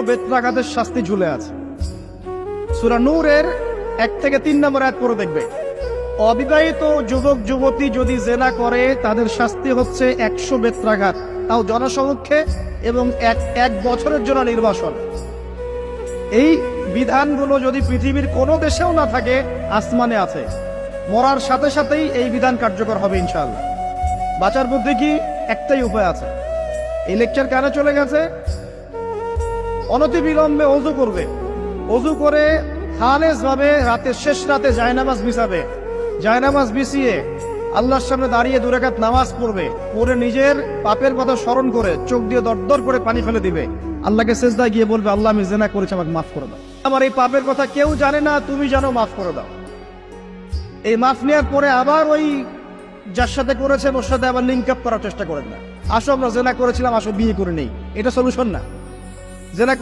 বেত্রাঘাতের শাস্তি ঝুলে আছে। সূরা নূরের 1 থেকে 3 নম্বর আয়াত পড়ে দেখবে, অবিবাহিত যুবক যুবতী যদি জেনা করে তাদের শাস্তি হচ্ছে 100 বেত্রাঘাত, তাও জনসমক্ষে, এবং এক বছরের জন্য নির্বাসন। এই বিধানগুলো যদি পৃথিবীর কোনো দেশেও না থাকে, আসমানে আছে। মরার সাথে সাথেই এই বিধান কার্যকর হবে ইনশাআল্লাহ। বাঁচার বুদ্ধি কি? একটাই উপায় আছে। এই লেকচার কেন চলে গেছে? অনতি বিলম্বে ওযু করবে, ওযু করে খালেস ভাবে রাতে শেষ রাতে জায়নামাজ বিছাবে, জায়নামাজ বিছিয়ে আল্লাহর সামনে দাঁড়িয়ে 2 রাকাত নামাজ পড়বে, পড়ে নিজের পাপের কথা স্মরণ করে চোখ দিয়ে দরদর করে পানি ফেলে দিবে, আল্লাহকে সিজদায় গিয়ে বলবে, আল্লাহ আমি জিনা করেছি, আমাকে মাফ করে দাও, আমার এই পাপের কথা কেউ জানে না, তুমি জানো, মাফ করে দাও। এই মাফ নেওয়ার পরে আবার ওই যার সাথে করেছেন ওর সাথে আবার লিঙ্ক আপ করার চেষ্টা করেন না। আসো আমরা জেনা করেছিলাম, আসো বিয়ে করে নেই, এটা সলিউশন না। জেনা